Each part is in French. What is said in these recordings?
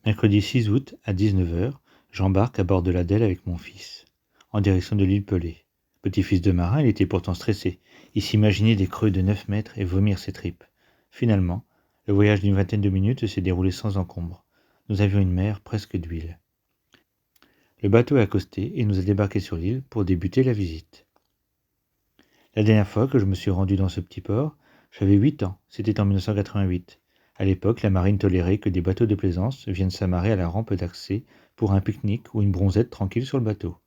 Mercredi 6 août, à 19h, j'embarque à bord de l'Adèle avec mon fils, en direction de l'île Pelée. Petit-fils de marin, il était pourtant stressé. Il s'imaginait des creux de 9 mètres et vomir ses tripes. Finalement, le voyage d'une vingtaine de minutes s'est déroulé sans encombre. Nous avions une mer presque d'huile. Le bateau a accosté et nous a débarqué sur l'île pour débuter la visite. La dernière fois que je me suis rendu dans ce petit port, j'avais 8 ans, c'était en 1988. À l'époque, la marine tolérait que des bateaux de plaisance viennent s'amarrer à la rampe d'accès pour un pique-nique ou une bronzette tranquille sur le bateau.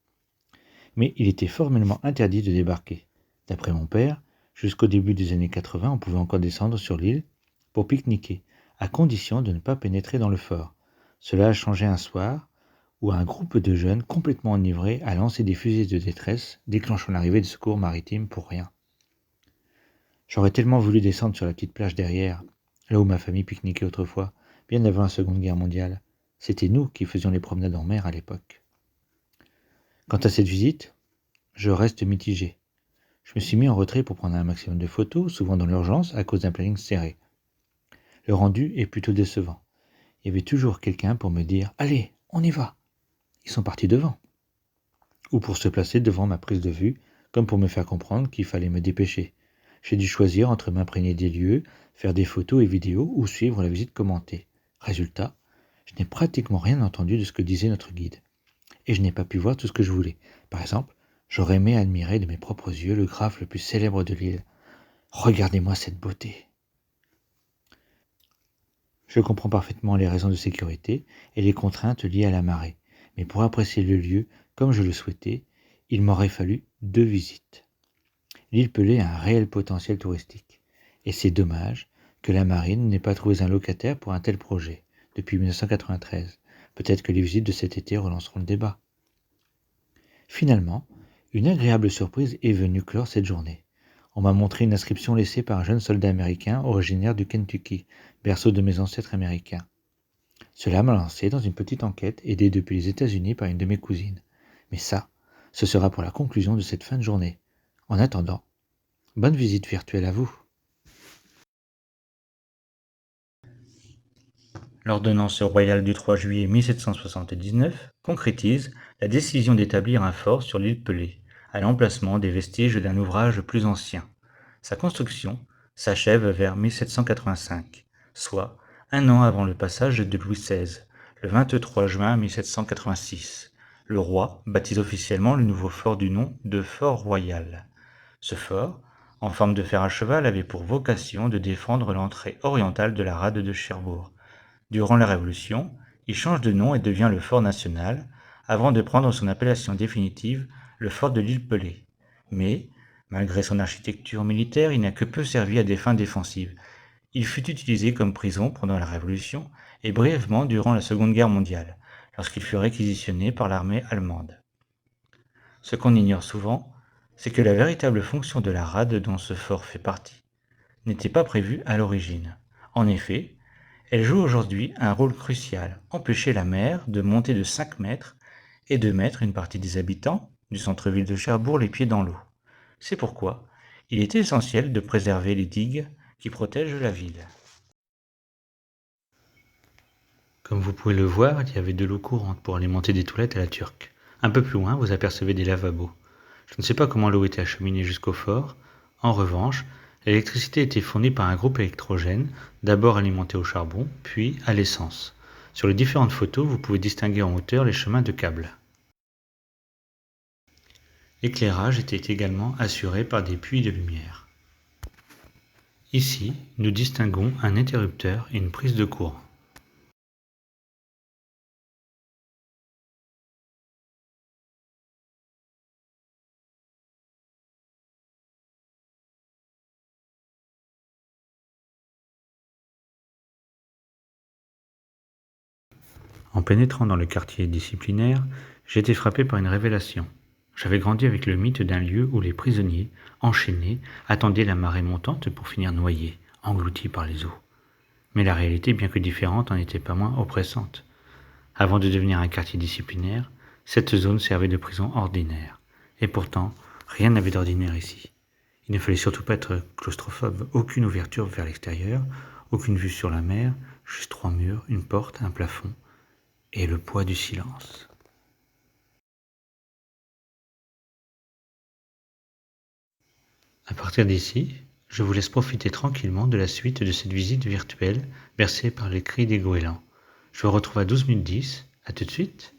Mais il était formellement interdit de débarquer. D'après mon père, jusqu'au début des années 80, on pouvait encore descendre sur l'île pour pique-niquer, à condition de ne pas pénétrer dans le fort. Cela a changé un soir où un groupe de jeunes complètement enivrés a lancé des fusées de détresse, déclenchant l'arrivée de secours maritimes pour rien. J'aurais tellement voulu descendre sur la petite plage derrière, là où ma famille pique-niquait autrefois, bien avant la Seconde Guerre mondiale. C'était nous qui faisions les promenades en mer à l'époque. Quant à cette visite, je reste mitigé. Je me suis mis en retrait pour prendre un maximum de photos, souvent dans l'urgence à cause d'un planning serré. Le rendu est plutôt décevant. Il y avait toujours quelqu'un pour me dire « Allez, on y va !» Ils sont partis devant. Ou pour se placer devant ma prise de vue, comme pour me faire comprendre qu'il fallait me dépêcher. J'ai dû choisir entre m'imprégner des lieux, faire des photos et vidéos ou suivre la visite commentée. Résultat, je n'ai pratiquement rien entendu de ce que disait notre guide. Et je n'ai pas pu voir tout ce que je voulais. Par exemple, j'aurais aimé admirer de mes propres yeux le graphe le plus célèbre de l'île. Regardez-moi cette beauté. Je comprends parfaitement les raisons de sécurité et les contraintes liées à la marée. Mais pour apprécier le lieu comme je le souhaitais, il m'aurait fallu 2 visites. L'île Pelée a un réel potentiel touristique. Et c'est dommage que la marine n'ait pas trouvé un locataire pour un tel projet, depuis 1993. Peut-être que les visites de cet été relanceront le débat. Finalement, une agréable surprise est venue clore cette journée. On m'a montré une inscription laissée par un jeune soldat américain originaire du Kentucky, berceau de mes ancêtres américains. Cela m'a lancé dans une petite enquête aidée depuis les États-Unis par une de mes cousines. Mais ça, ce sera pour la conclusion de cette fin de journée. En attendant, bonne visite virtuelle à vous. L'ordonnance royale du 3 juillet 1779 concrétise la décision d'établir un fort sur l'île Pelée, à l'emplacement des vestiges d'un ouvrage plus ancien. Sa construction s'achève vers 1785, soit un an avant le passage de Louis XVI, le 23 juin 1786. Le roi baptise officiellement le nouveau fort du nom de Fort Royal. Ce fort, en forme de fer à cheval, avait pour vocation de défendre l'entrée orientale de la rade de Cherbourg. Durant la Révolution, il change de nom et devient le Fort National, avant de prendre son appellation définitive, le fort de l'île Pelée. Mais, malgré son architecture militaire, il n'a que peu servi à des fins défensives. Il fut utilisé comme prison pendant la Révolution et brièvement durant la Seconde Guerre mondiale, lorsqu'il fut réquisitionné par l'armée allemande. Ce qu'on ignore souvent, c'est que la véritable fonction de la rade dont ce fort fait partie n'était pas prévue à l'origine. En effet, elle joue aujourd'hui un rôle crucial, empêcher la mer de monter de 5 mètres et de mettre une partie des habitants du centre-ville de Cherbourg les pieds dans l'eau. C'est pourquoi il est essentiel de préserver les digues qui protègent la ville. Comme vous pouvez le voir, il y avait de l'eau courante pour alimenter des toilettes à la turque. Un peu plus loin, vous apercevez des lavabos. Je ne sais pas comment l'eau était acheminée jusqu'au fort. En revanche, l'électricité était fournie par un groupe électrogène, d'abord alimenté au charbon, puis à l'essence. Sur les différentes photos, vous pouvez distinguer en hauteur les chemins de câbles. L'éclairage était également assuré par des puits de lumière. Ici, nous distinguons un interrupteur et une prise de courant. En pénétrant dans le quartier disciplinaire, j'ai été frappé par une révélation. J'avais grandi avec le mythe d'un lieu où les prisonniers, enchaînés, attendaient la marée montante pour finir noyés, engloutis par les eaux. Mais la réalité, bien que différente, n'en était pas moins oppressante. Avant de devenir un quartier disciplinaire, cette zone servait de prison ordinaire. Et pourtant, rien n'avait d'ordinaire ici. Il ne fallait surtout pas être claustrophobe, aucune ouverture vers l'extérieur, aucune vue sur la mer, juste 3 murs, une porte, un plafond, et le poids du silence. À partir d'ici, je vous laisse profiter tranquillement de la suite de cette visite virtuelle bercée par les cris des goélands. Je vous retrouve à 12 minutes 10. À tout de suite.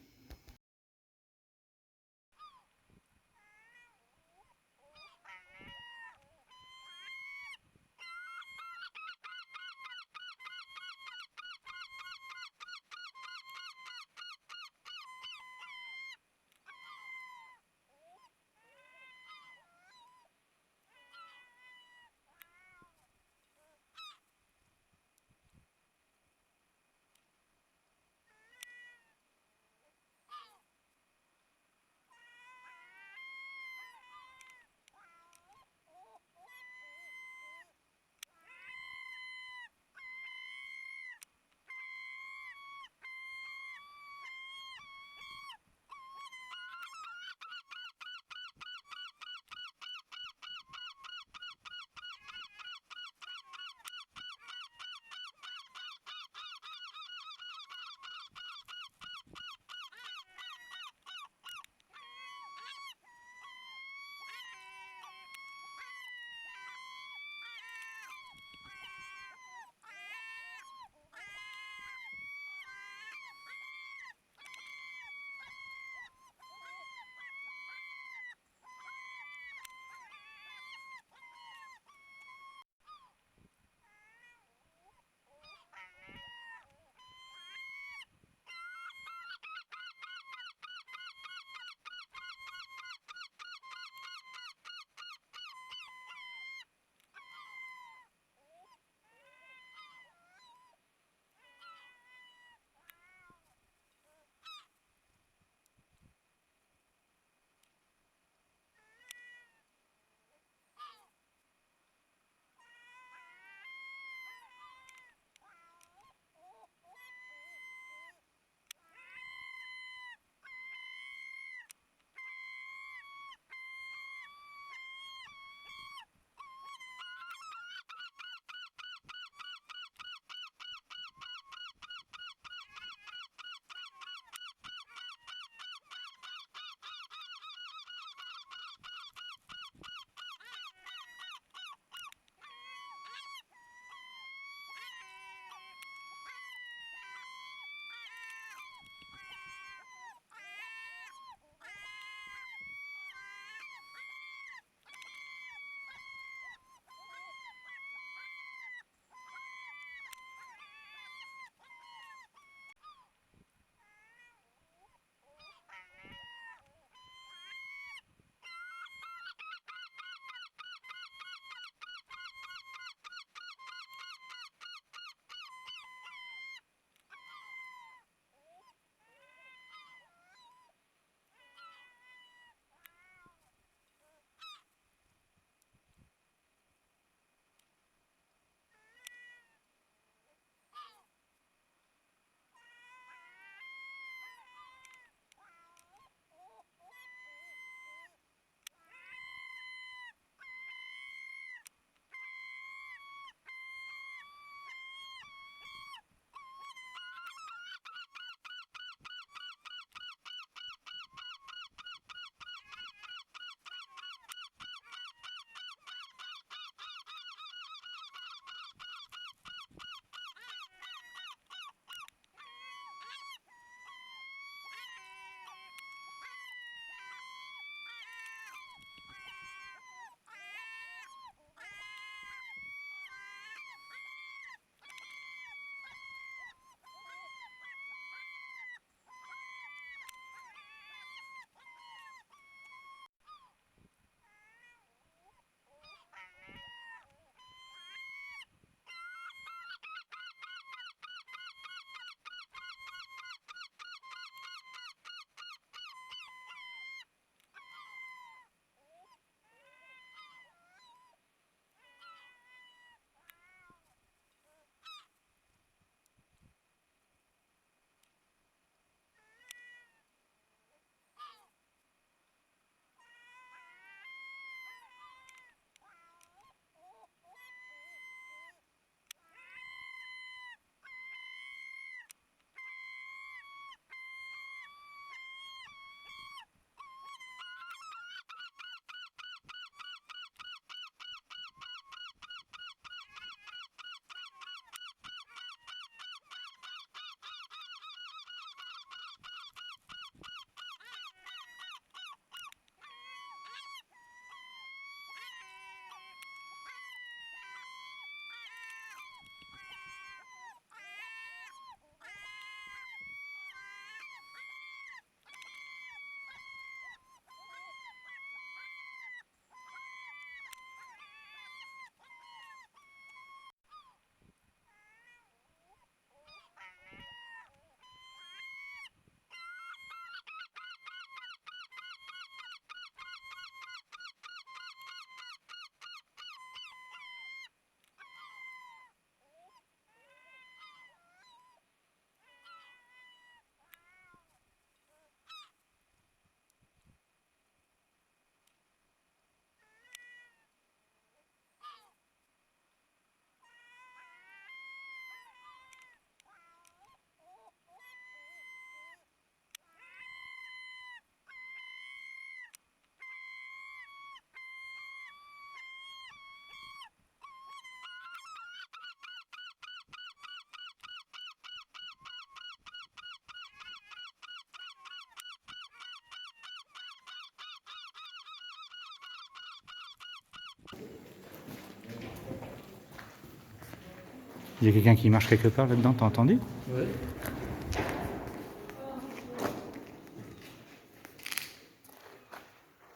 Il y a quelqu'un qui marche quelque part là-dedans, t'as entendu? Ouais.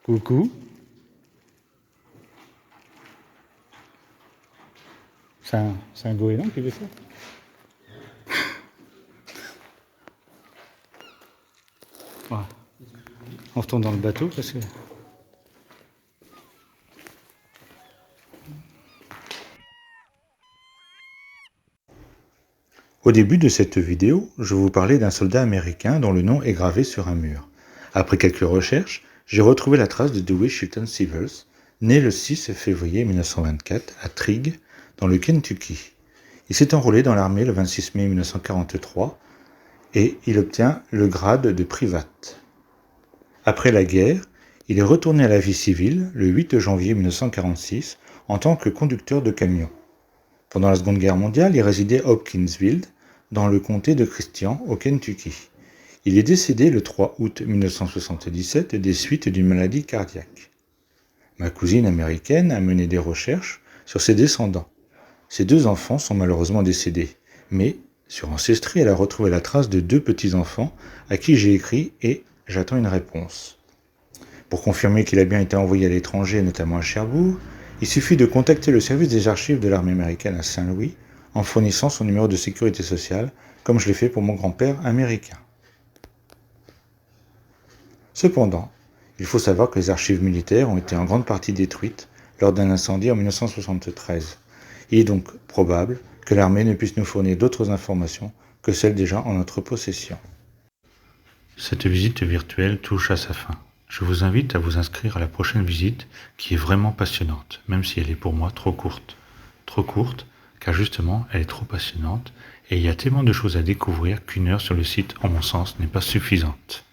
Coucou. C'est un goéland qui fait ça? Ouais. On retourne dans le bateau parce que... Au début de cette vidéo, je vous parlais d'un soldat américain dont le nom est gravé sur un mur. Après quelques recherches, j'ai retrouvé la trace de Dewey Shelton Sivers, né le 6 février 1924 à Trigg, dans le Kentucky. Il s'est enrôlé dans l'armée le 26 mai 1943 et il obtient le grade de private. Après la guerre, il est retourné à la vie civile le 8 janvier 1946 en tant que conducteur de camion. Pendant la Seconde Guerre mondiale, il résidait à Hopkinsville, dans le comté de Christian, au Kentucky. Il est décédé le 3 août 1977 des suites d'une maladie cardiaque. Ma cousine américaine a mené des recherches sur ses descendants. Ses 2 enfants sont malheureusement décédés, mais sur Ancestry, elle a retrouvé la trace de 2 petits-enfants à qui j'ai écrit et j'attends une réponse. Pour confirmer qu'il a bien été envoyé à l'étranger, notamment à Cherbourg, il suffit de contacter le service des archives de l'armée américaine à Saint-Louis en fournissant son numéro de sécurité sociale, comme je l'ai fait pour mon grand-père américain. Cependant, il faut savoir que les archives militaires ont été en grande partie détruites lors d'un incendie en 1973. Il est donc probable que l'armée ne puisse nous fournir d'autres informations que celles déjà en notre possession. Cette visite virtuelle touche à sa fin. Je vous invite à vous inscrire à la prochaine visite qui est vraiment passionnante, même si elle est pour moi trop courte. Trop courte, car justement, elle est trop passionnante et il y a tellement de choses à découvrir qu'une heure sur le site, en mon sens, n'est pas suffisante.